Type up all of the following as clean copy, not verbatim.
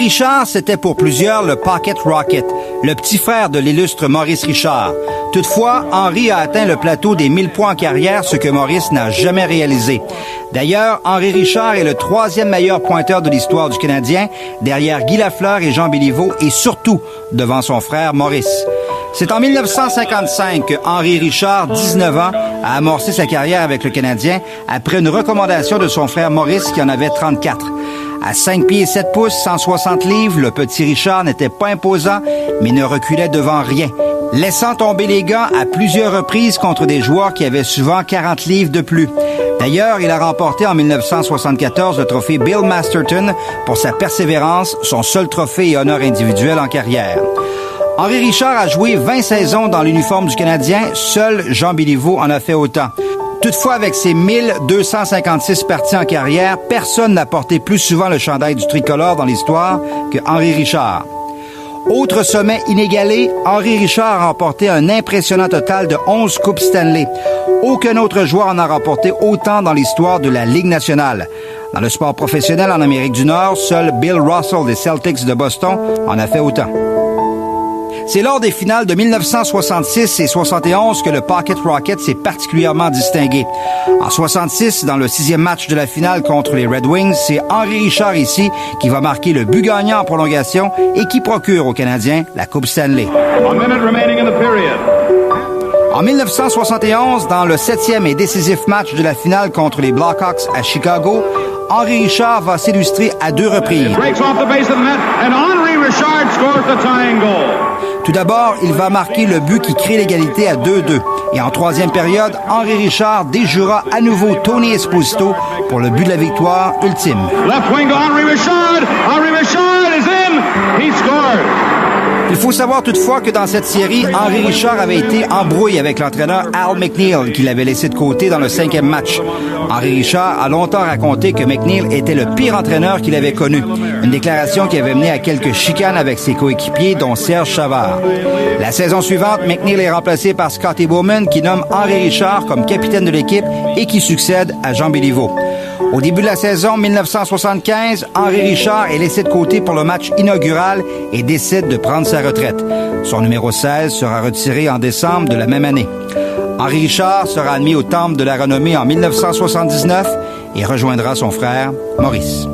Richard, c'était pour plusieurs le Pocket Rocket, le petit frère de l'illustre Maurice Richard. Toutefois, Henri a atteint le plateau des 1000 points en carrière, ce que Maurice n'a jamais réalisé. D'ailleurs, Henri Richard est le 3e meilleur pointeur de l'histoire du Canadien, derrière Guy Lafleur et Jean Béliveau, et surtout devant son frère Maurice. C'est en 1955 que Henri Richard, 19 ans, a amorcé sa carrière avec le Canadien après une recommandation de son frère Maurice qui en avait 34. À 5 pieds et 7 pouces, 160 livres, le petit Richard n'était pas imposant, mais ne reculait devant rien, laissant tomber les gants à plusieurs reprises contre des joueurs qui avaient souvent 40 livres de plus. D'ailleurs, il a remporté en 1974 le trophée Bill Masterton pour sa persévérance, son seul trophée et honneur individuel en carrière. Henri Richard a joué 20 saisons dans l'uniforme du Canadien, seul Jean Béliveau en a fait autant. Toutefois, avec ses 1256 parties en carrière, personne n'a porté plus souvent le chandail du tricolore dans l'histoire que Henri Richard. Autre sommet inégalé, Henri Richard a remporté un impressionnant total de 11 Coupes Stanley. Aucun autre joueur en a remporté autant dans l'histoire de la Ligue nationale. Dans le sport professionnel en Amérique du Nord, seul Bill Russell des Celtics de Boston en a fait autant. C'est lors des finales de 1966 et 71 que le Pocket Rocket s'est particulièrement distingué. En 66, dans le 6e match de la finale contre les Red Wings, c'est Henri Richard ici qui va marquer le but gagnant en prolongation et qui procure aux Canadiens la Coupe Stanley. En 1971, dans le 7e et décisif match de la finale contre les Blackhawks à Chicago, Henri Richard va s'illustrer à 2 reprises. Tout d'abord, il va marquer le but qui crée l'égalité à 2-2. Et en 3e période, Henri Richard déjouera à nouveau Tony Esposito pour le but de la victoire ultime. Left wing to Henri Richard. Henri Richard is in. He scored. Il faut savoir toutefois que dans cette série, Henri Richard avait été en brouille avec l'entraîneur Al McNeil, qui l'avait laissé de côté dans le 5e match. Henri Richard a longtemps raconté que McNeil était le pire entraîneur qu'il avait connu. Une déclaration qui avait mené à quelques chicanes avec ses coéquipiers, dont Serge Savard. La saison suivante, McNeil est remplacé par Scotty Bowman, qui nomme Henri Richard comme capitaine de l'équipe et qui succède à Jean Béliveau. Au début de la saison 1975, Henri Richard est laissé de côté pour le match inaugural et décide de prendre sa retraite. Son numéro 16 sera retiré en décembre de la même année. Henri Richard sera admis au Temple de la Renommée en 1979 et rejoindra son frère Maurice.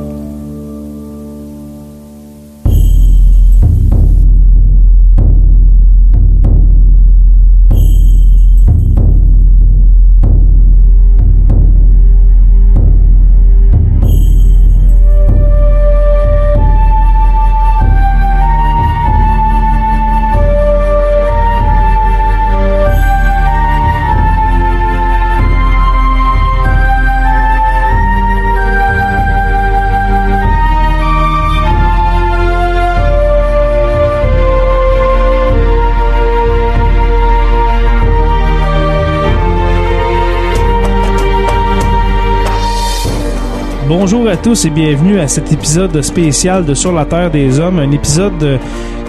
Bonjour à tous et bienvenue à cet épisode spécial de Sur la Terre des Hommes, un épisode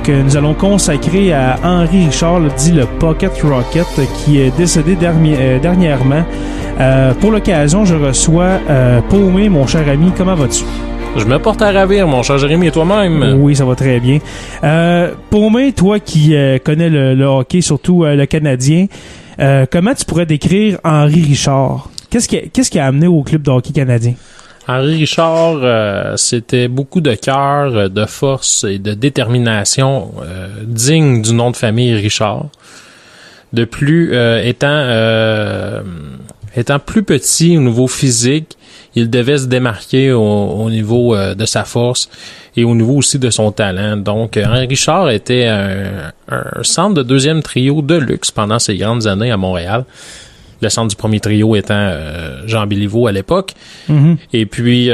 que nous allons consacrer à Henri Richard, dit le Pocket Rocket, qui est décédé dernièrement. Pour l'occasion, je reçois Paumé, mon cher ami. Comment vas-tu? Je me porte à ravir, mon cher Jérémy, et toi-même? Oui, ça va très bien. Paumé, toi qui connais le hockey, surtout le Canadien, comment tu pourrais décrire Henri Richard? Qu'est-ce qui a amené au club de hockey canadien? Henri Richard, c'était beaucoup de cœur, de force et de détermination digne du nom de famille Richard. De plus, étant plus petit au niveau physique, il devait se démarquer au niveau de sa force et au niveau aussi de son talent. Donc, Henri Richard était un centre de deuxième trio de luxe pendant ses grandes années à Montréal. Le centre du premier trio étant Jean Béliveau à l'époque. Mm-hmm. Et puis,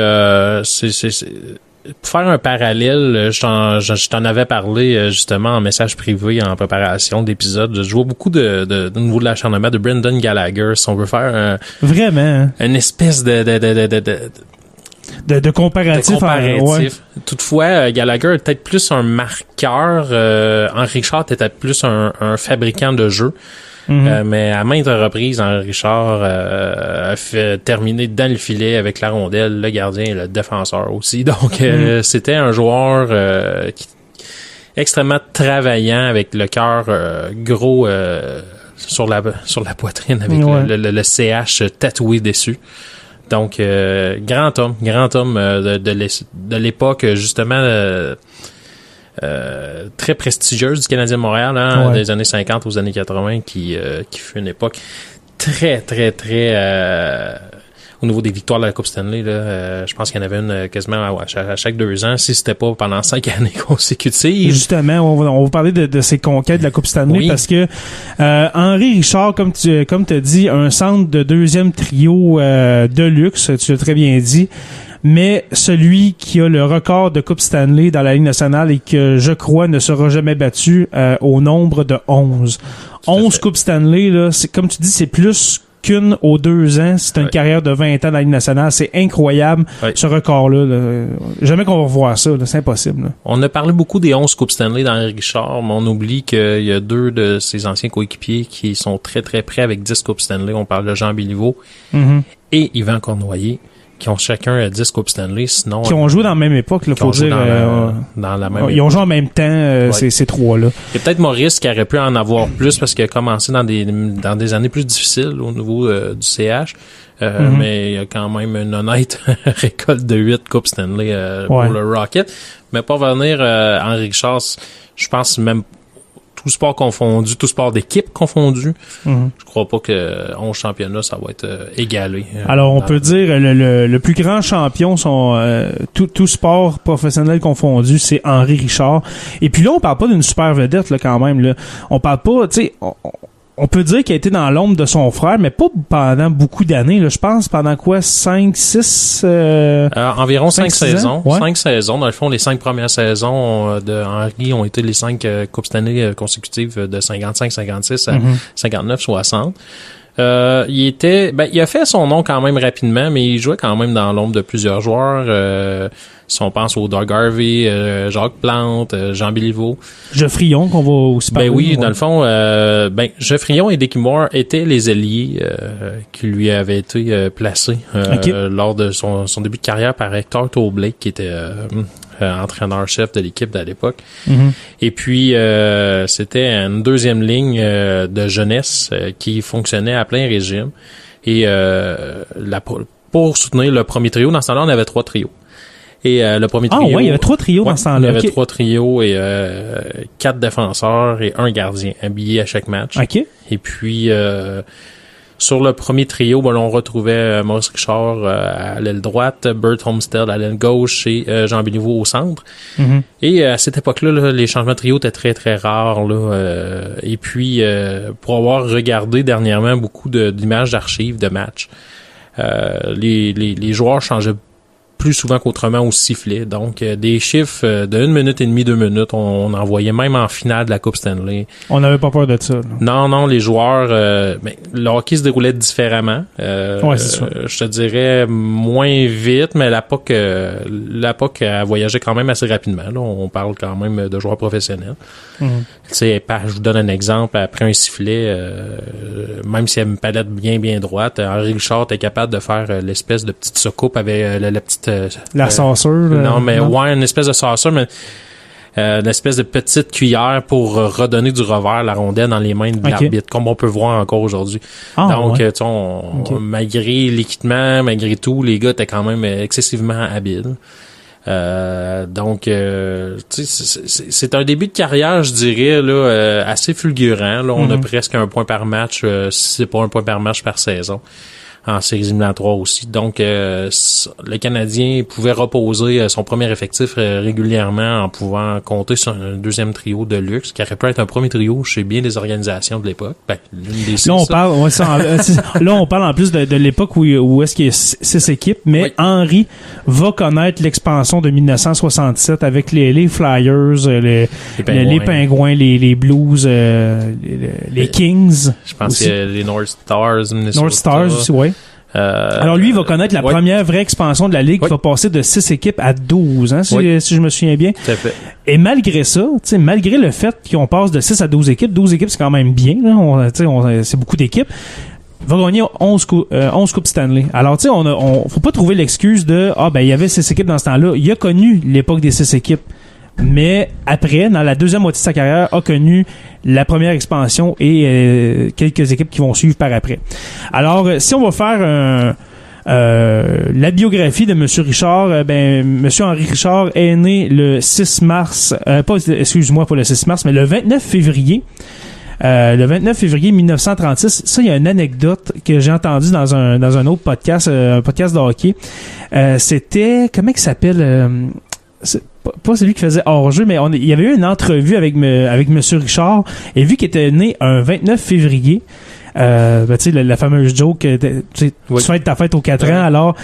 pour faire un parallèle, je t'en avais parlé justement en message privé en préparation d'épisode. Je vois beaucoup de niveau de l'acharnement de Brendan Gallagher, si on veut faire vraiment, hein? Une espèce de de comparatif. Ouais. Toutefois, Gallagher est peut-être plus un marqueur. Henri Richard était plus un fabricant de jeux. Mais à maintes reprises, Henri Richard a fait terminer dans le filet avec la rondelle, le gardien et le défenseur aussi. Donc, c'était un joueur extrêmement travaillant, avec le cœur gros sur la poitrine, avec le CH tatoué dessus. Donc, grand homme de l'époque, justement, très prestigieuse du Canadien de Montréal, des années 50 aux années 80, qui fut une époque très, très, très... au niveau des victoires de la Coupe Stanley, là, je pense qu'il y en avait une quasiment à chaque 2 ans, si c'était pas pendant 5 années consécutives. Justement, on va parler de ces conquêtes de la Coupe Stanley, parce que Henri Richard, comme t'as dit, un centre de 2e trio de luxe, tu l'as très bien dit, mais celui qui a le record de Coupe Stanley dans la Ligue nationale et que, je crois, ne sera jamais battu au nombre de 11. 11 Coupes Stanley, là, c'est, comme tu dis, c'est plus qu'une aux 2 ans. C'est une carrière de 20 ans dans la Ligue nationale. C'est incroyable, ce record-là. Là. Jamais qu'on va revoir ça. Là. C'est impossible. Là. On a parlé beaucoup des 11 Coupes Stanley d'Henri Richard, mais on oublie qu'il y a 2 de ses anciens coéquipiers qui sont très, très près avec 10 Coupes Stanley. On parle de Jean Béliveau et Yvan Cournoyer, qui ont chacun 10 Coupes Stanley, sinon... Qui ont joué dans la même époque, là, faut dire. Dans la même ils ont joué en même temps, ces 3-là. Et peut-être Maurice qui aurait pu en avoir plus parce qu'il a commencé dans des années plus difficiles au niveau du CH. Mais il y a quand même une honnête récolte de 8 Coupes Stanley pour le Rocket. Mais pour revenir Henri Richard, je pense même tout sport confondu, tout sport d'équipe confondu, je crois pas que 11 championnats, ça va être égalé. Alors, on peut dire le plus grand champion, tout sport professionnel confondu, c'est Henri Richard. Et puis là, on parle pas d'une super vedette, là, quand même, là. On parle pas, tu sais, on peut dire qu'il a été dans l'ombre de son frère, mais pas pendant beaucoup d'années. Là. Je pense pendant quoi? 5, 6... environ 5 saisons. Ouais. 5 saisons. Dans le fond, les 5 premières saisons de Henri ont été les 5 Coupes Stanley consécutives de 55-56 à 59-60. Il a fait son nom quand même rapidement, mais il jouait quand même dans l'ombre de plusieurs joueurs. Si on pense au Doug Harvey, Jacques Plante, Jean Béliveau. Geoffrion, qu'on va aussi parler. Ben oui, dans le fond, Geoffrion et Dickie Moore étaient les alliés qui lui avaient été placés lors de son début de carrière par Hector Blake, qui était entraîneur-chef de l'équipe de l'époque. Et puis, c'était une 2e ligne de jeunesse qui fonctionnait à plein régime. Et pour soutenir le premier trio, dans ce temps-là, on avait 3 trios. Et le premier trio... Ah ouais, il y avait 3 trios dans ce temps-là. Il y avait 3 trios et 4 défenseurs et 1 gardien habillé à chaque match. OK. Et puis, sur le premier trio, on retrouvait Maurice Richard à l'aile droite, Bert Homestead à l'aile gauche et Jean Béliveau au centre. Et à cette époque-là, les changements de trio étaient très, très rares. Et puis, pour avoir regardé dernièrement beaucoup d'images d'archives de matchs, les joueurs changeaient plus souvent qu'autrement au sifflet. Donc, des chiffres de 1 minute et demie, 2 minutes, on en voyait même en finale de la Coupe Stanley. On n'avait pas peur de ça. Non, les joueurs... le hockey se déroulait différemment. Ouais, c'est ça. Je te dirais moins vite, mais la POC a voyagé quand même assez rapidement. Là, on parle quand même de joueurs professionnels. Tu sais, je vous donne un exemple. Après un sifflet, même s'il y a une palette bien, bien droite, Henri Richard était capable de faire l'espèce de petite secoupe avec la petite... la sauceur. Non, mais ouais, une espèce de sauceur, mais une espèce de petite cuillère pour redonner du revers à la rondelle dans les mains de l'arbitre, comme on peut voir encore aujourd'hui. Donc, tu sais, malgré l'équipement, malgré tout, les gars étaient quand même excessivement habiles. Donc, tu sais, c'est un début de carrière, je dirais, là, assez fulgurant. Là, on a presque 1 point par match, si c'est pas 1 point par match par saison. En séries éliminatoires aussi. Donc, le Canadien pouvait reposer son premier effectif régulièrement en pouvant compter sur un 2e trio de luxe, qui aurait pu être un premier trio chez bien des organisations de l'époque. L'une des 6. Là, on parle en plus de l'époque où est-ce qu'il y a 6 équipes, mais Henri va connaître l'expansion de 1967 avec les Flyers, les Pingouins, les Blues, les Kings. Je pense qu'il y a les North Stars. North Stars aussi, oui. Alors lui, il va connaître la première vraie expansion de la Ligue qui va passer de 6 équipes à 12, hein, si je me souviens bien. Tout à fait. Et malgré ça, malgré le fait qu'on passe de 6 à 12 équipes c'est quand même bien, là, c'est beaucoup d'équipes, va gagner 11 Coupes Stanley. Alors, faut pas trouver l'excuse de il y avait 6 équipes dans ce temps-là. Il a connu l'époque des 6 équipes. Mais après, dans la deuxième moitié de sa carrière, a connu la première expansion et quelques équipes qui vont suivre par après. Alors, si on va faire la biographie de M. Richard, M. Henri Richard est né le 6 mars, pas le 6 mars, mais le 29 février. Le 29 février 1936, ça, il y a une anecdote que j'ai entendue dans un autre podcast, un podcast de hockey. C'était, comment il s'appelle, pas celui qui faisait hors-jeu, mais il y avait eu une entrevue avec M. Richard, et vu qu'il était né un 29 février, la fameuse joke, tu fêtes ta fête aux 4 ans, alors...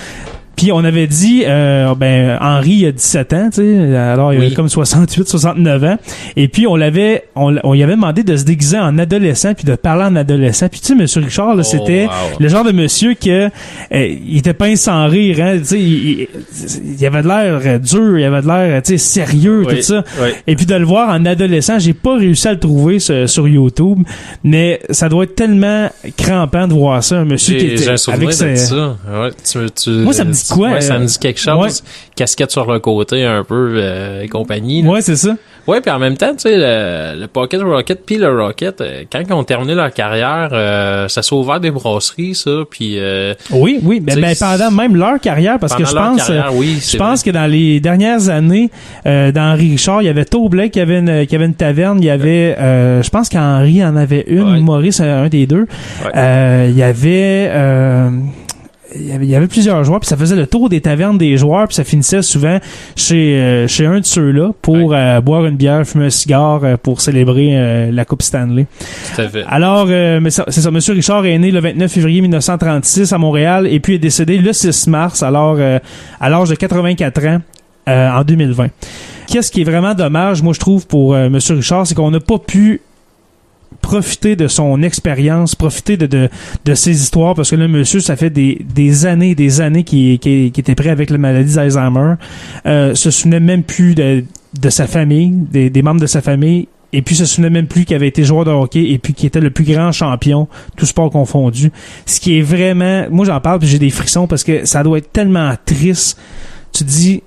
Puis on avait dit, Henri a 17 ans, tu sais, alors il avait comme 68, 69 ans. Et puis on lui avait demandé de se déguiser en adolescent puis de parler en adolescent. Puis tu sais, Monsieur Richard, là, c'était le genre de monsieur que il était pas sans rire, hein, tu sais, il avait de l'air dur, il avait de l'air, tu sais, sérieux, tout ça. Oui. Et puis de le voir en adolescent, j'ai pas réussi à le trouver sur YouTube, mais ça doit être tellement crampant de voir ça, un monsieur qui était avec ça. Ouais, moi ça me dit quoi? Ouais, ça me dit quelque chose. Ouais. Casquette sur le côté un peu et compagnie. Là. Ouais, c'est ça. Ouais, puis en même temps, tu sais, le Pocket Rocket puis le Rocket, quand ils ont terminé leur carrière, ça s'est ouvert des brasseries, ça, puis... oui, pendant même leur carrière, parce que je pense que dans les dernières années, d'Henri Richard, il y avait Toe Blake qui avait une taverne, il y avait, je pense qu'Henri en avait une, Maurice, un des deux. Ouais. Il y avait plusieurs joueurs, puis ça faisait le tour des tavernes des joueurs, puis ça finissait souvent chez un de ceux-là pour boire une bière, fumer un cigare pour célébrer la Coupe Stanley. Tout à fait. Alors, c'est ça, M. Richard est né le 29 février 1936 à Montréal et puis est décédé le 6 mars, alors à l'âge de 84 ans en 2020. Qu'est-ce qui est vraiment dommage, moi je trouve, pour M. Richard, c'est qu'on n'a pas pu profiter de son expérience, profiter de ses histoires, parce que là, monsieur, ça fait des années qu'il était prêt avec la maladie d'Alzheimer, se souvenait même plus de sa famille, des membres de sa famille, et puis se souvenait même plus qu'il avait été joueur de hockey, et puis qu'il était le plus grand champion, tout sport confondu. Ce qui est vraiment, moi j'en parle puis j'ai des frissons, parce que ça doit être tellement triste. Tu te dis,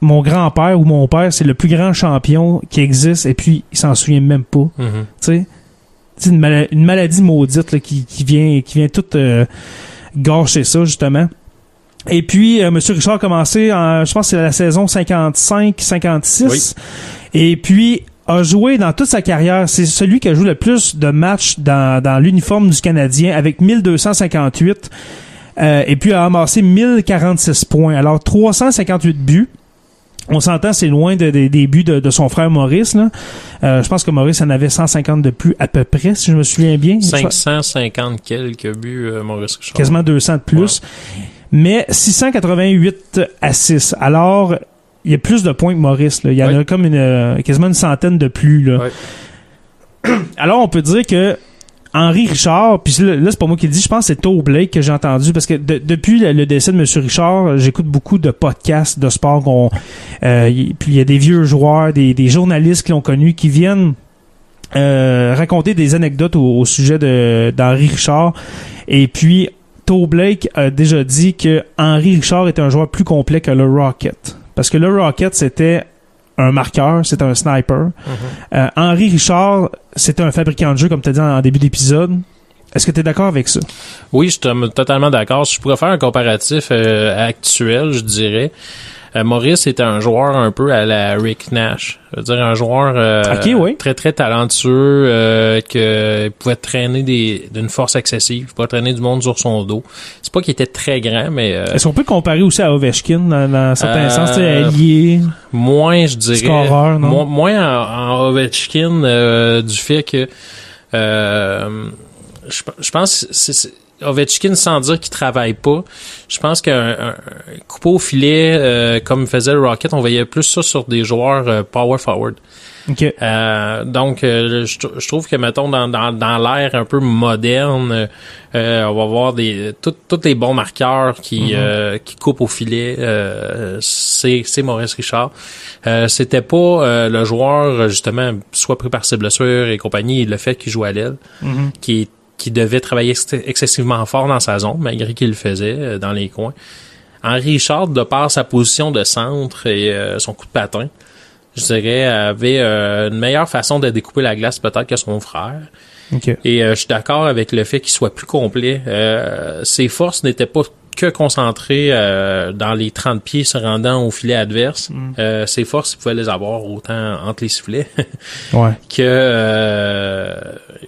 mon grand-père ou mon père, c'est le plus grand champion qui existe, et puis il s'en souvient même pas. Mm-hmm. Tu sais, une maladie maudite là, qui vient toute gâcher ça, justement. Et puis, M. Richard a commencé, je pense que c'est la saison 55-56. Oui. Et puis, a joué dans toute sa carrière. C'est celui qui a joué le plus de matchs dans l'uniforme du Canadien, avec 1258. Et puis, a amassé 1046 points. Alors, 358 buts. On s'entend, c'est loin des buts de son frère Maurice, là. Je pense que Maurice en avait 150 de plus à peu près, si je me souviens bien. 550 quelques buts, Maurice Richard. Quasiment 200 de plus. Ouais. Mais 688 à 6. Alors, il y a plus de points que Maurice, là. Il y en a comme quasiment une centaine de plus, là. Ouais. Alors, on peut dire que Henri Richard, puis là c'est pas moi qui le dis, je pense que c'est Toe Blake que j'ai entendu, parce que depuis le décès de M. Richard, j'écoute beaucoup de podcasts de sport, puis il y a des vieux joueurs, des journalistes qui l'ont connu, qui viennent raconter des anecdotes au sujet d'Henri Richard. Et puis Toe Blake a déjà dit que Henri Richard était un joueur plus complet que le Rocket, parce que le Rocket c'était un marqueur, c'est un sniper. Mm-hmm. Henri Richard, c'est un fabricant de jeu, comme tu as dit en début d'épisode. Est-ce que tu es d'accord avec ça? Oui, je suis totalement d'accord. Si je pourrais faire un comparatif actuel, je dirais. Maurice était un joueur un peu à la Rick Nash. Je veux dire, un joueur très, très talentueux, qui pouvait traîner d'une force excessive, pouvait traîner du monde sur son dos. C'est pas qu'il était très grand, mais... Est-ce qu'on peut comparer aussi à Ovechkin dans certains sens, allié? Moins, je dirais. Scoreur, non? Moins en Ovechkin, du fait que... je pense que Ovechkin, sans dire qu'il travaille pas, je pense qu'un couper au filet, comme faisait le Rocket, on voyait plus ça sur des joueurs power forward. Okay. Donc, je trouve que, mettons, dans l'ère un peu moderne, on va voir tous les bons marqueurs qui coupent au filet, c'est Maurice Richard. C'était pas le joueur, justement, soit pris par ses blessures et compagnie, et le fait qu'il joue à l'aile, qui devait travailler excessivement fort dans sa zone, malgré qu'il le faisait dans les coins. Henri Richard, de par sa position de centre et son coup de patin, je dirais, avait une meilleure façon de découper la glace peut-être que son frère. Okay. Et je suis d'accord avec le fait qu'il soit plus complet. Ses forces n'étaient pas que concentrées dans les 30 pieds se rendant au filet adverse. Ses forces, il pouvait les avoir autant entre les sifflets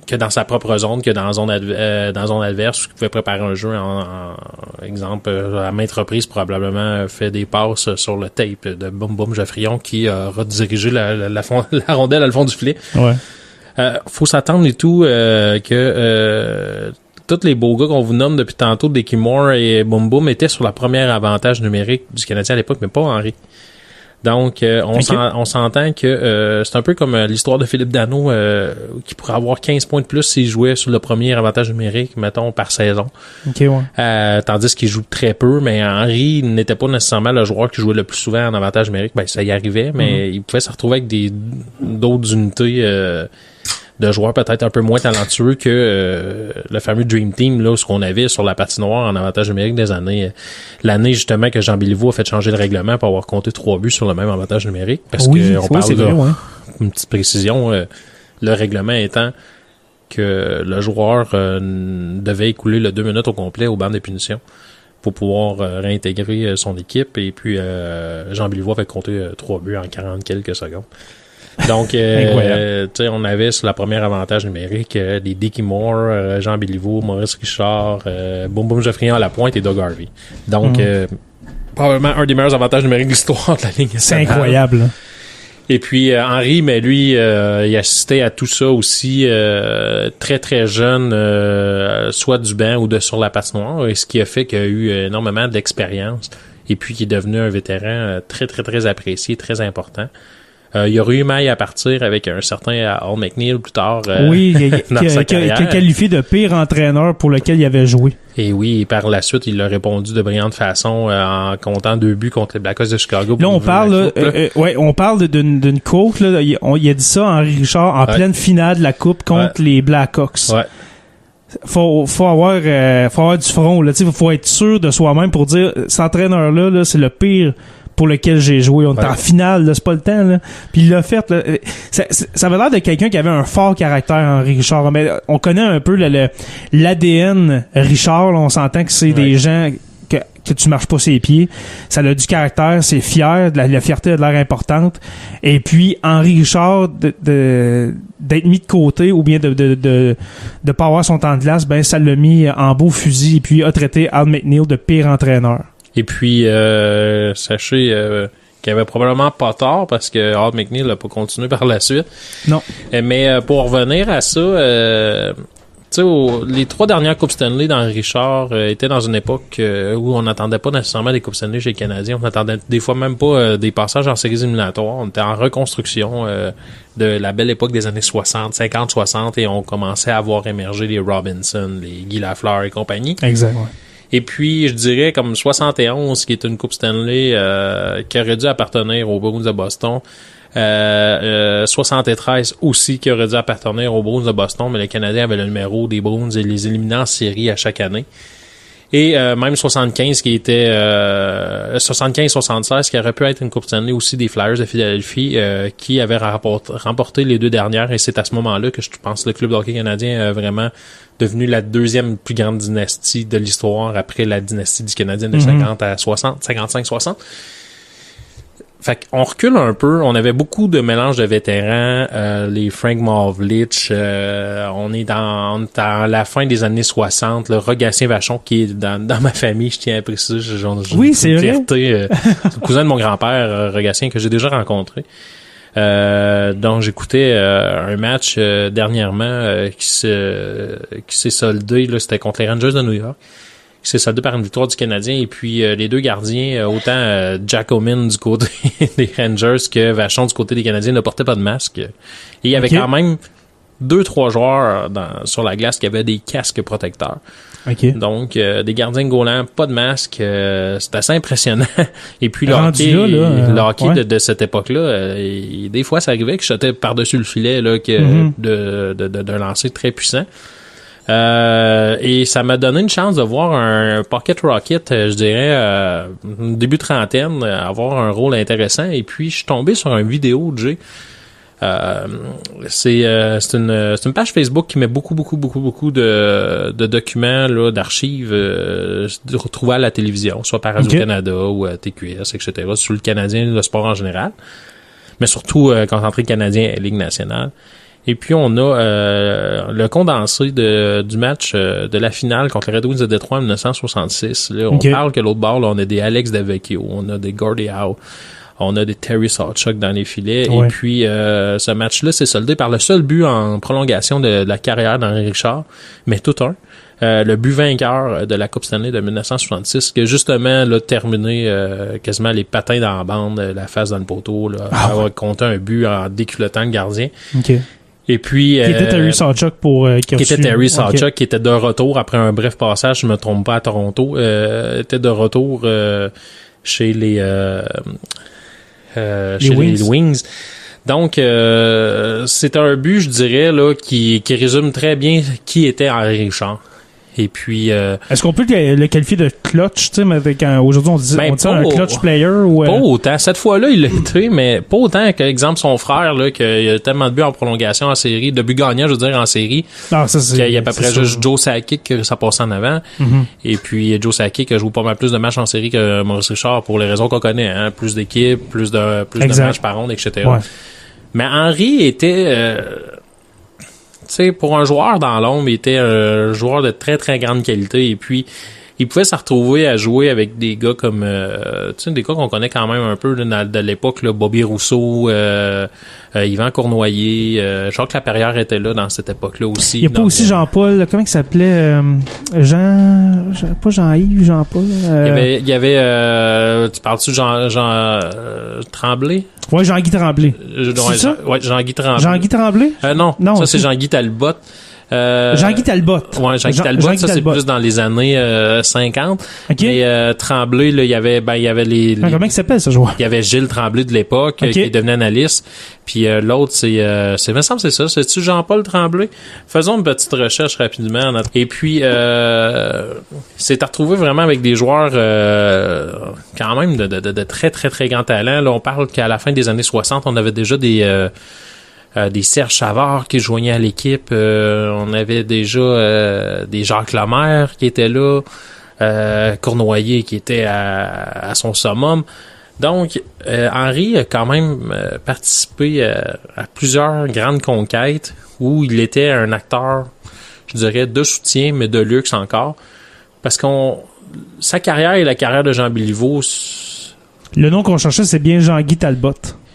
que dans sa propre zone, que dans zone adverse, où il pouvait préparer un jeu en exemple, à maintes reprises, probablement fait des passes sur le tape de Boum Boum Geoffrion qui a redirigé la rondelle à le fond du filet. Ouais. Faut s'attendre et tout que tous les beaux gars qu'on vous nomme depuis tantôt, Dickie Moore et Boum Boum, étaient sur la première avantage numérique du Canadien à l'époque, mais pas Henri. Donc, on s'entend que c'est un peu comme l'histoire de Philippe Danault qui pourrait avoir 15 points de plus s'il jouait sur le premier avantage numérique, mettons, par saison. Okay, ouais. Tandis qu'il joue très peu, mais Henri n'était pas nécessairement le joueur qui jouait le plus souvent en avantage numérique. Ben, ça y arrivait, mais il pouvait se retrouver avec d'autres unités de joueurs peut-être un peu moins talentueux que le fameux Dream Team, là, ce qu'on avait sur la patinoire en avantage numérique des années. L'année, justement, que Jean Béliveau a fait changer le règlement pour avoir compté 3 buts sur le même avantage numérique. Parce que on parle de une petite précision, le règlement étant que le joueur devait écouler le 2 minutes au complet au banc des punitions pour pouvoir réintégrer son équipe. Et puis, Jean Béliveau avait compté 3 buts en 40 quelques secondes. Donc, tu sais, on avait sur la première avantage numérique des Dickie Moore, Jean Béliveau, Maurice Richard, Boum Boum Geoffrion à la pointe et Doug Harvey. Donc, probablement un des meilleurs avantages numériques de l'histoire de la Ligue nationale. C'est incroyable. Et puis, Henri, mais lui, il assistait à tout ça aussi très, très jeune, soit du banc ou de sur la patinoire, et ce qui a fait qu'il a eu énormément d'expérience et puis qui est devenu un vétéran très, très, très apprécié, très important. Il y aurait eu maille à partir avec un certain Al McNeil plus tard dans sa carrière. Qui a qualifié de pire entraîneur pour lequel il avait joué. Et oui, par la suite, il a répondu de brillante façon en comptant 2 buts contre les Blackhawks de Chicago. Là, on parle d'une quote. Là, il a dit ça, Henri Richard, en pleine finale de la Coupe contre les Blackhawks. Ouais. Faut avoir du front. Là, faut être sûr de soi-même pour dire cet entraîneur-là, c'est le pire pour lequel j'ai joué. On est en finale, là, c'est pas le temps, là. Puis il l'a fait, là. Ça avait l'air de quelqu'un qui avait un fort caractère, Henri Richard. Mais on connaît un peu l'ADN Richard, là. On s'entend que c'est des gens que tu marches pas ses pieds. Ça a du caractère, c'est fier, la fierté a de l'air importante. Et puis, Henri Richard, d'être mis de côté ou bien de pas avoir son temps de glace, ben, ça l'a mis en beau fusil et puis a traité Al McNeil de pire entraîneur. Et puis, sachez qu'il avait probablement pas tort parce que Al McNeil n'a pas continué par la suite. Non. Mais pour revenir à ça, tu sais, les 3 dernières Coupes Stanley d'Henri Richard étaient dans une époque où on n'attendait pas nécessairement des Coupes Stanley chez les Canadiens. On n'attendait des fois même pas des passages en séries éliminatoires. On était en reconstruction de la belle époque des années 60, 50, 60 et on commençait à voir émerger les Robinson, les Guy Lafleur et compagnie. Exact, ouais. Et puis, je dirais comme 71, qui est une Coupe Stanley qui aurait dû appartenir aux Bruins de Boston. 73 aussi, qui aurait dû appartenir aux Bruins de Boston, mais les Canadiens avaient le numéro des Bruins et les éliminaient en série à chaque année. Et même 75 qui était 75-76 qui aurait pu être une Coupe Stanley aussi des Flyers de Philadelphie qui avaient remporté les 2 dernières, et c'est à ce moment-là que je pense que le club de hockey canadien a vraiment devenu la 2e plus grande dynastie de l'histoire après la dynastie du Canadien de 50 à 60, 55-60. Fait qu'on recule un peu. On avait beaucoup de mélanges de vétérans, les Frank Mavlich, on est dans la fin des années 60, le Rogatien Vachon qui est dans ma famille, je tiens à préciser. Oui, c'est vrai. C'est le cousin de mon grand-père, Rogatien, que j'ai déjà rencontré. Donc j'écoutais un match dernièrement qui s'est soldé, là, c'était contre les Rangers de New York, qui s'est soldé par une victoire du Canadien, et puis les deux gardiens, autant Jack O'Min du côté des Rangers que Vachon du côté des Canadiens, ne portaient pas de masque. Et il y avait quand même 2-3 joueurs sur la glace qui avaient des casques protecteurs. Okay. Donc, des gardiens de goal, pas de masque, c'est assez impressionnant. Et puis, le hockey de cette époque-là, des fois, ça arrivait que je sautais par-dessus le filet là, d'un lancer très puissant. Et ça m'a donné une chance de voir un Pocket Rocket, je dirais, début trentaine, avoir un rôle intéressant. Et puis, je suis tombé sur une vidéo de Jay. C'est une page Facebook qui met beaucoup de documents là, d'archives retrouvés à la télévision, soit par Radio-Canada ou TQS, etc., sur le Canadien, le sport en général, mais surtout concentré Canadien et Ligue nationale. Et puis on a le condensé du match de la finale contre les Red Wings de Détroit en 1966. Là, on parle que l'autre bord, là, on a des Alex Davecchio, on a des Gordie Howe, on a des Terry Sawchuk dans les filets. Ouais. Et puis, ce match-là s'est soldé par le seul but en prolongation de la carrière d'Henri Richard, mais tout un. Le but vainqueur de la Coupe Stanley de 1966, qui a justement là, terminé quasiment les patins dans la bande, la face dans le poteau, là, avoir compté un but en déculottant le gardien. Okay. Et puis... Qui était Terry Sawchuk qui était de retour après un bref passage, je me trompe pas, à Toronto, était de retour chez les Wings. Donc, c'est un but, je dirais, là, qui résume très bien qui était Henri Richard. Et puis... Est-ce qu'on peut le qualifier de clutch, tu sais, aujourd'hui on dit un clutch player ou... Pas autant. Cette fois-là, il l'a été, mais pas autant que, exemple, son frère, là, qu'il a tellement de buts en prolongation en série, de buts gagnants, je veux dire, en série. Non, ça, qu'il y a à peu près juste Joe Sakic que ça passait en avant. Mm-hmm. Et puis, Joe Sakic a joué pas mal plus de matchs en série que Maurice Richard pour les raisons qu'on connaît, hein. Plus d'équipes, plus de matchs par ronde, etc. Ouais. Mais Henri était... tu sais, pour un joueur dans l'ombre, il était un joueur de très, très grande qualité. Et puis, il pouvait se retrouver à jouer avec des gars comme... tu sais, des gars qu'on connaît quand même un peu là, de l'époque, là, Bobby Rousseau, Yvan Cournoyer. Je crois que Laperrière était là dans cette époque-là aussi. Il n'y a pas aussi Jean-Paul, comment il s'appelait? Pas Jean-Yves, Jean-Paul. Il y avait tu parles-tu de Jean Tremblay? Ouais, Jean-Guy Tremblay. C'est ça? Ouais, Jean-Guy Tremblay. Jean-Guy Tremblay? Non, ça c'est Jean-Guy Talbot. Jean-Guy Talbot. Ouais, Jean-Guy Talbot, ça c'est plus dans les années 50. Okay. Mais Tremblay, là, il y avait les comment il s'appelle ce joueur? Il y avait Gilles Tremblay de l'époque qui devenait analyste. Puis l'autre, c'est me semble c'est ça. C'est-tu Jean-Paul Tremblay? Faisons une petite recherche rapidement. Et puis c'est à retrouver vraiment avec des joueurs quand même de très très très grand talent. Là, on parle qu'à la fin des années 60, on avait déjà des Serge Savard qui joignaient à l'équipe. On avait déjà des Jacques Lemaire qui étaient là. Cournoyer qui était à son summum. Donc, Henri a quand même participé à plusieurs grandes conquêtes où il était un acteur, je dirais, de soutien, mais de luxe encore. Parce sa carrière et la carrière de Jean Béliveau... Le nom qu'on cherchait, c'est bien Jean-Guy Talbot.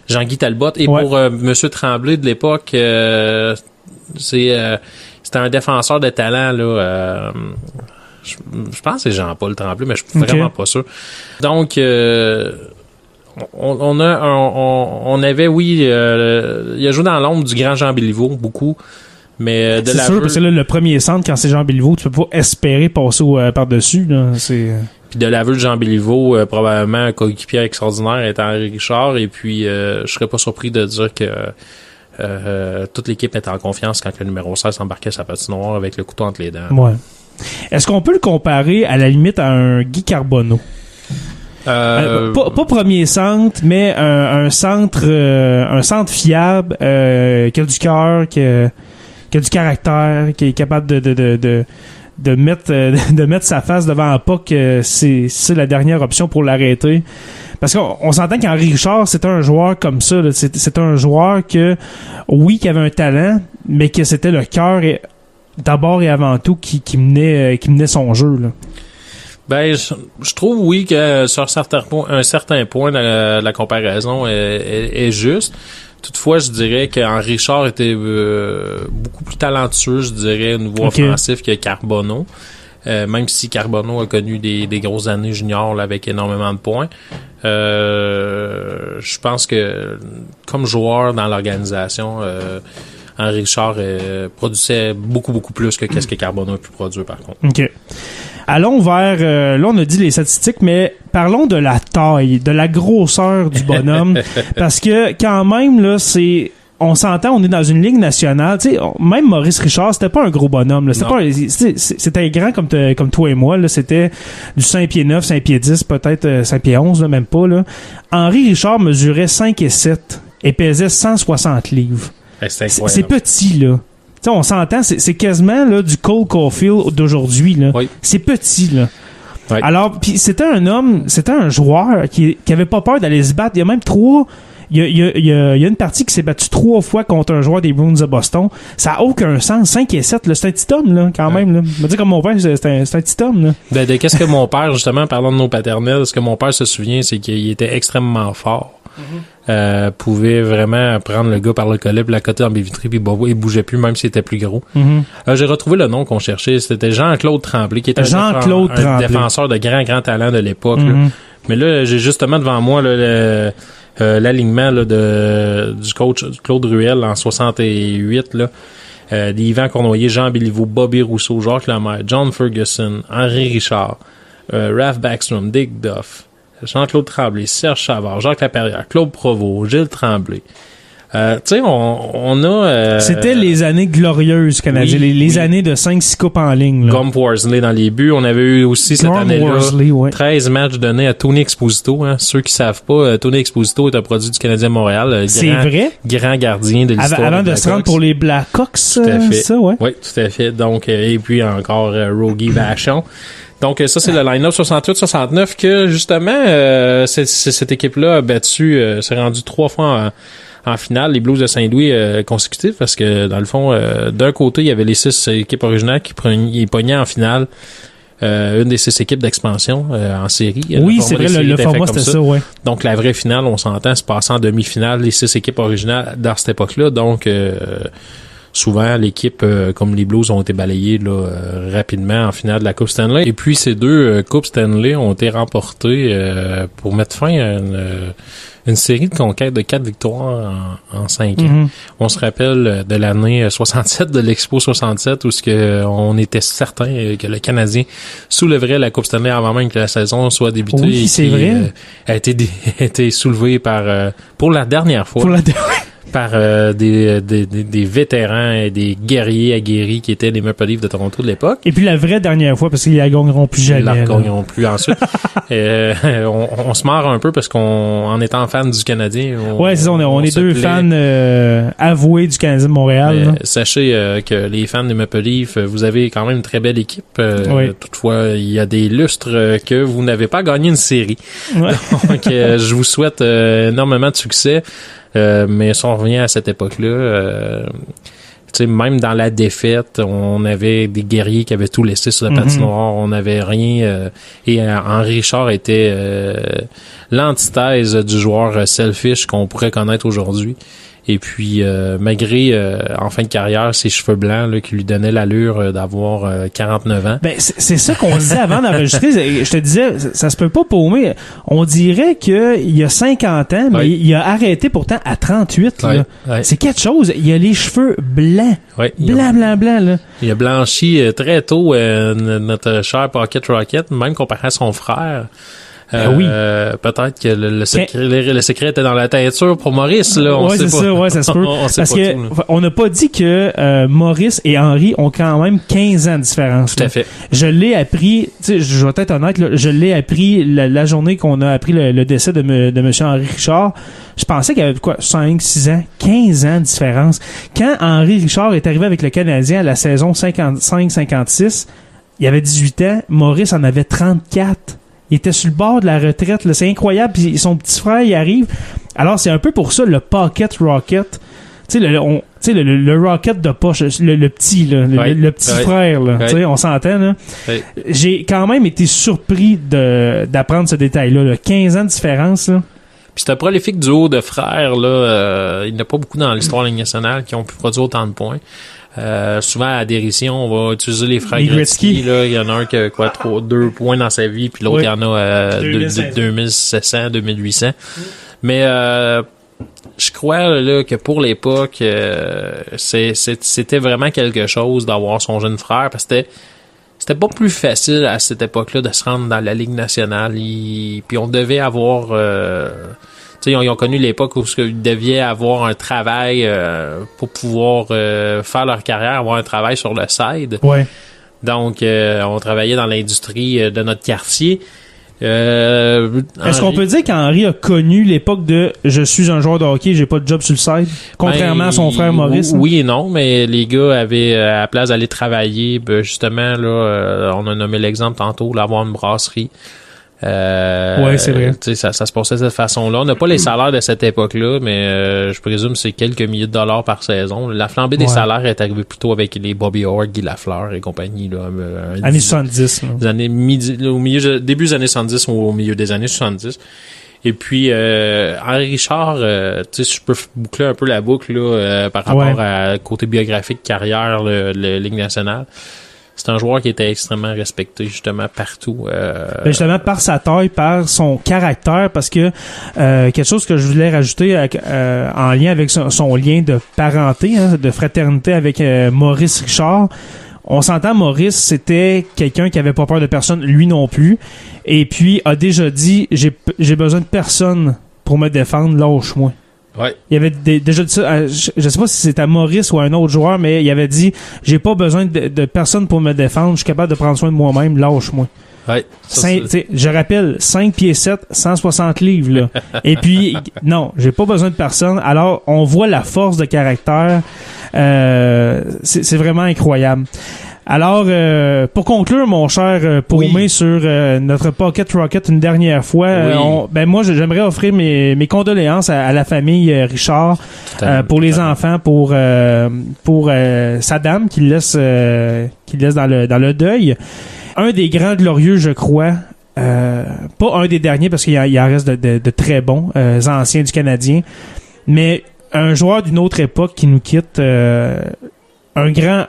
Jean-Guy Talbot. Et pour Monsieur Tremblay de l'époque, c'était un défenseur de talent, là. Je pense que c'est Jean-Paul Tremblay, mais je suis vraiment pas sûr. Donc, on avait, oui, il a joué dans l'ombre du grand Jean Béliveau, beaucoup. Mais c'est sûr, parce que là, le premier centre, quand c'est Jean Béliveau, tu peux pas espérer passer par-dessus, là. Puis de l'aveu de Jean Béliveau, probablement un coéquipier extraordinaire est Henri Richard. Et puis, je serais pas surpris de dire que toute l'équipe était en confiance quand le numéro 16 embarquait sa patinoire avec le couteau entre les dents. Ouais. Est-ce qu'on peut le comparer à la limite à un Guy Carbonneau? Pas premier centre, mais un centre fiable, qui a du cœur, qui a du caractère, qui est capable de mettre sa face devant un puck, c'est la dernière option pour l'arrêter. Parce qu'on s'entend qu'Henri Richard, c'était un joueur comme ça, là. C'était un joueur qui avait un talent, mais que c'était le cœur d'abord et avant tout qui menait son jeu, là. Ben, je trouve, oui, que sur un certain point, la comparaison est juste. Toutefois, je dirais qu'Henri Richard était beaucoup plus talentueux, je dirais, au niveau offensif que Carbonneau. Même si Carbonneau a connu des grosses années juniors là, avec énormément de points. Je pense que comme joueur dans l'organisation, Henri Richard produisait beaucoup plus que qu'est-ce que Carbonneau a pu produire par contre. OK. Allons vers... là, on a dit les statistiques, mais parlons de la taille, de la grosseur du bonhomme. Parce que quand même, là, on s'entend, on est dans une ligue nationale. Tu sais, même Maurice Richard, c'était pas un gros bonhomme. Là. C'était grand comme toi et moi. Là. C'était du 5 pieds 9, 5 pieds 10, peut-être 5 pieds 11, là, même pas. Là. Henri Richard mesurait 5 et 7 et pesait 160 livres. C'est petit, là. T'sais, on s'entend, c'est quasiment là, du Cole Caulfield d'aujourd'hui. Là. Oui. C'est petit, là. Oui. Alors, puis c'était un joueur qui avait pas peur d'aller se battre. Il y a même il y a une partie qui s'est battue 3 fois contre un joueur des Bruins de Boston. Ça a aucun sens. 5 et 7, là, c'est un petit homme, là, quand même. Là. Je me dis comme mon père, c'est un petit homme. Là. De qu'est-ce que mon père, justement, parlant de nos paternels, ce que mon père se souvient, c'est qu'il était extrêmement fort. Pouvait vraiment prendre le gars par le collet, puis l'accoter en baie vitrée, puis il bougeait plus, même s'il était plus gros. J'ai retrouvé le nom qu'on cherchait. C'était Jean-Claude Tremblay, qui était un défenseur de grand talent de l'époque. Là. Mais là, j'ai justement devant moi là, l'alignement là, du coach Claude Ruel en 68. Là. Yvan Cournoyer, Jean Béliveau, Bobby Rousseau, Jacques Lemaire, John Ferguson, Henri Richard, Ralph Backstrom, Dick Duff, Jean-Claude Tremblay, Serge Chavard, Jacques Laperrière, Claude Provost, Gilles Tremblay. Tu sais, on a... C'était les années glorieuses canadiennes, les années de 5-6 coupes en ligne. Là. Gump Worsley dans les buts. On avait eu aussi cette année-là 13 matchs donnés à Tony Exposito. Hein. Ceux qui savent pas, Tony Exposito est un produit du Canadien Montréal. C'est vrai? Grand gardien de l'histoire. Avant de se rendre pour les Blackhawks, tout à fait. Ça, ouais. Oui, tout à fait. Donc, et puis encore Rogie Vachon. Donc, ça, c'est le line-up 68-69 que, justement, cette équipe-là a battu, s'est rendue 3 fois en finale, les Blues de Saint-Louis consécutifs, parce que, dans le fond, d'un côté, il y avait les 6 équipes originales qui pognaient en finale une des 6 équipes d'expansion en série. Oui, c'est vrai, le format, c'était ça, ouais. Donc, la vraie finale, on s'entend, se passe en demi-finale, les 6 équipes originales dans cette époque-là. Donc, souvent, l'équipe comme les Blues ont été balayées là, rapidement en finale de la Coupe Stanley. Et puis, ces 2 Coupes Stanley ont été remportées pour mettre fin à une série de conquêtes de 4 victoires en 5 ans. On se rappelle de l'année 67, de l'Expo 67, où on était certain que le Canadien soulèverait la Coupe Stanley avant même que la saison soit débutée. Oui, c'est vrai. A été soulevé pour la dernière fois. Par des vétérans et des guerriers aguerris qui étaient les Maple Leafs de Toronto de l'époque. Et puis la vraie dernière fois, parce qu'ils la gagneront plus jamais. Ils la gagneront plus ensuite. On se marre un peu parce en étant fan du Canadien... Ouais, c'est ça, on est 2 fans avoués du Canadien de Montréal. Sachez que les fans des Maple Leafs, vous avez quand même une très belle équipe. Toutefois, il y a des lustres que vous n'avez pas gagné une série. Ouais. Donc, je vous souhaite énormément de succès. Mais si on revient à cette époque-là, tu sais, même dans la défaite, on avait des guerriers qui avaient tout laissé sur la patinoire, on n'avait rien. Et Henri Richard était l'antithèse du joueur selfish qu'on pourrait connaître aujourd'hui. Et puis, malgré, en fin de carrière, ses cheveux blancs là, qui lui donnaient l'allure d'avoir 49 ans. Ben, c'est ça qu'on disait avant d'enregistrer. Je te disais, ça se peut pas paumer. On dirait qu'il y a 50 ans, mais il a arrêté pourtant à 38. Là. C'est quelque chose. Il a les cheveux blancs. Blanc. Là. Il a blanchi très tôt notre cher Pocket Rocket, même comparé à son frère. Oui. Peut-être que le secret était dans la teinture pour Maurice, là. Ouais, c'est ça, ouais, ça se peut. Parce que on n'a pas dit que Maurice et Henri ont quand même 15 ans de différence. Tout à fait. Je l'ai appris, tu sais, je vais être honnête, là, je l'ai appris la journée qu'on a appris le décès de monsieur Henri Richard. Je pensais qu'il y avait 5, 6 ans, 15 ans de différence. Quand Henri Richard est arrivé avec le Canadien à la saison 55-56, il avait 18 ans, Maurice en avait 34. Il était sur le bord de la retraite, là. C'est incroyable. Puis son petit frère, il arrive. Alors, c'est un peu pour ça, le Pocket Rocket. Tu sais, le Rocket de poche, le petit, là, le petit frère, là. Tu sais, on s'entend, là. J'ai quand même été surpris d'apprendre ce détail-là, là. 15 ans de différence, là. Puis c'est un prolifique duo de frères, là. Il n'y en a pas beaucoup dans l'histoire de la Ligue nationale qui ont pu produire autant de points. Souvent à dérision, on va utiliser les frères Gretzky. Là, il y en a un qui a 2 points dans sa vie, puis l'autre il y en a 2700, 2800. Mais je crois là que pour l'époque, c'était vraiment quelque chose d'avoir son jeune frère, parce que c'était pas plus facile à cette époque-là de se rendre dans la Ligue nationale. Puis on devait avoir... ils ont connu l'époque où ils devaient avoir un travail pour pouvoir faire leur carrière, avoir un travail sur le side. Ouais. Donc, on travaillait dans l'industrie de notre quartier. Est-ce qu'on peut dire qu'Henri a connu l'époque de « je suis un joueur de hockey, j'ai pas de job sur le side », contrairement à son frère Maurice? Oui et non, mais les gars avaient, à la place d'aller travailler, justement, là, on a nommé l'exemple tantôt, là, avoir une brasserie. Ouais, c'est vrai. Ça se passait de cette façon-là. On n'a pas les salaires de cette époque-là, mais je présume que c'est quelques milliers de dollars par saison. La flambée des salaires est arrivée plutôt avec les Bobby Orr, Guy Lafleur et compagnie. Là, années 70. Début des années 70 ou au milieu des années 70. Et puis, Henri Richard, je peux boucler un peu la boucle là, par rapport à côté biographique, carrière, le Ligue nationale. C'est un joueur qui était extrêmement respecté justement partout. Justement par sa taille, par son caractère, parce que quelque chose que je voulais rajouter en lien avec son lien de parenté, de fraternité avec Maurice Richard. On s'entend, Maurice, c'était quelqu'un qui avait pas peur de personne, lui non plus. Et puis a déjà dit, j'ai besoin de personne pour me défendre, lâche-moi. Ouais. Il avait déjà dit ça, je sais pas si c'était à Maurice ou à un autre joueur, mais il avait dit, j'ai pas besoin de personne pour me défendre, je suis capable de prendre soin de moi-même, lâche-moi. Ouais, je rappelle, 5 pieds 7, 160 livres, là. Et puis, non, j'ai pas besoin de personne. Alors, on voit la force de caractère. C'est vraiment incroyable. Alors, pour conclure, mon cher Paumé, sur notre Pocket Rocket une dernière fois, moi, j'aimerais offrir mes condoléances à la famille Richard, pour les enfants, pour sa dame qui laisse dans le deuil. Un des grands glorieux, je crois, pas un des derniers parce qu'il y en reste de très bons anciens du Canadien, mais un joueur d'une autre époque qui nous quitte, un grand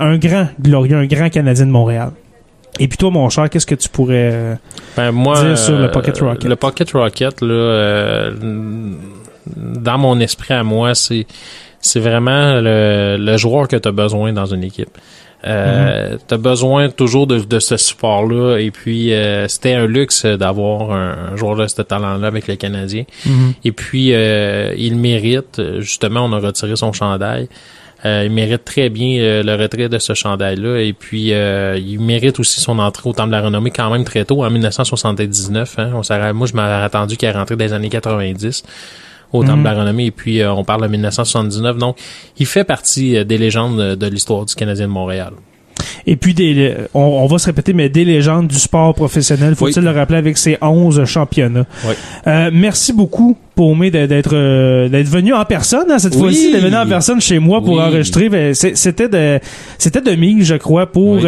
glorieux, un grand Canadien de Montréal. Et puis toi, mon cher, qu'est-ce que tu pourrais dire sur le Pocket Rocket? Le Pocket Rocket, là, dans mon esprit à moi, c'est vraiment le joueur que tu as besoin dans une équipe. T'as besoin toujours de ce support-là, et puis c'était un luxe d'avoir un joueur de ce talent-là avec le Canadien. Et puis il mérite, justement, on a retiré son chandail. Il mérite très bien le retrait de ce chandail-là, et puis il mérite aussi son entrée au Temple de la Renommée quand même très tôt, en 1979. Moi, je m'avais attendu qu'il rentré dans les années 90 au Temple de la Renommée, et puis on parle de 1979. Donc, il fait partie des légendes de l'histoire du Canadien de Montréal. Et puis on va se répéter, mais des légendes du sport professionnel, faut-il le rappeler, avec ses 11 championnats. Oui. Merci beaucoup, Paumé, d'être venu en personne cette fois-ci, d'être venu en personne chez moi pour enregistrer. C'était de mise, je crois, pour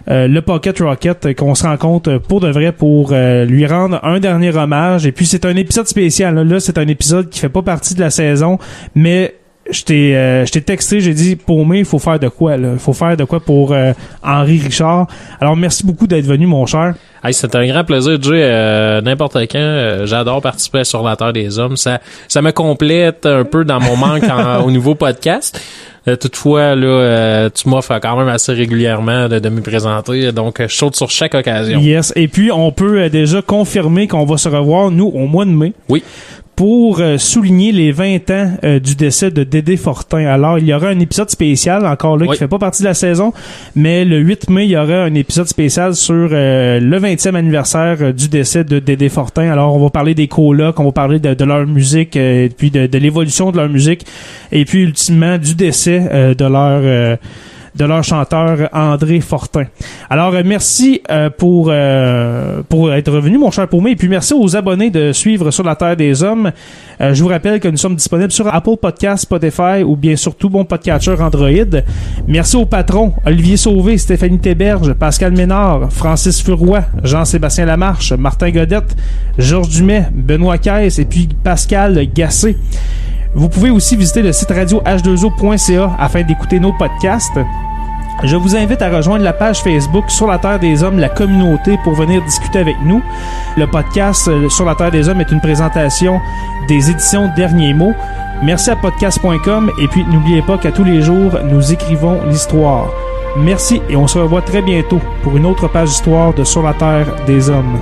le Pocket Rocket, qu'on se rencontre pour de vrai pour lui rendre un dernier hommage. Et puis c'est un épisode spécial. Là, c'est un épisode qui fait pas partie de la saison, mais je t'ai texté, j'ai dit, Paumé, il faut faire de quoi, là. Il faut faire de quoi pour Henri Richard. Alors, merci beaucoup d'être venu, mon cher. Hey, c'était un grand plaisir, Jay. N'importe quand, j'adore participer sur la Terre des Hommes. Ça me complète un peu dans mon manque au niveau podcast. Toutefois, là, tu m'offres quand même assez régulièrement de me présenter, donc je saute sur chaque occasion. Yes. Et puis, on peut déjà confirmer qu'on va se revoir, nous, au mois de mai. Oui. Pour souligner les 20 ans du décès de Dédé Fortin. Alors, il y aura un épisode spécial, encore là, qui fait pas partie de la saison, mais le 8 mai, il y aura un épisode spécial sur le 20e anniversaire du décès de Dédé Fortin. Alors, on va parler des colocs, on va parler de leur musique, et puis de l'évolution de leur musique, et puis ultimement du décès de de leur chanteur André Fortin. Alors, merci pour être revenu, mon cher Paumé, et puis merci aux abonnés de suivre Sur la Terre des Hommes. Je vous rappelle que nous sommes disponibles sur Apple Podcasts, Spotify ou bien sûr tout bon podcatcher Android. Merci aux patrons Olivier Sauvé, Stéphanie Théberge, Pascal Ménard, Francis Furoy, Jean-Sébastien Lamarche, Martin Godette, Georges Dumais, Benoît Caisse et puis Pascal Gassé. Vous pouvez aussi visiter le site radio h2o.ca afin d'écouter nos podcasts. Je vous invite à rejoindre la page Facebook Sur la Terre des Hommes, la communauté, pour venir discuter avec nous. Le podcast Sur la Terre des Hommes est une présentation des éditions Derniers Mots. Merci à podcast.com et puis n'oubliez pas qu'à tous les jours, nous écrivons l'histoire. Merci et on se revoit très bientôt pour une autre page d'histoire de Sur la Terre des Hommes.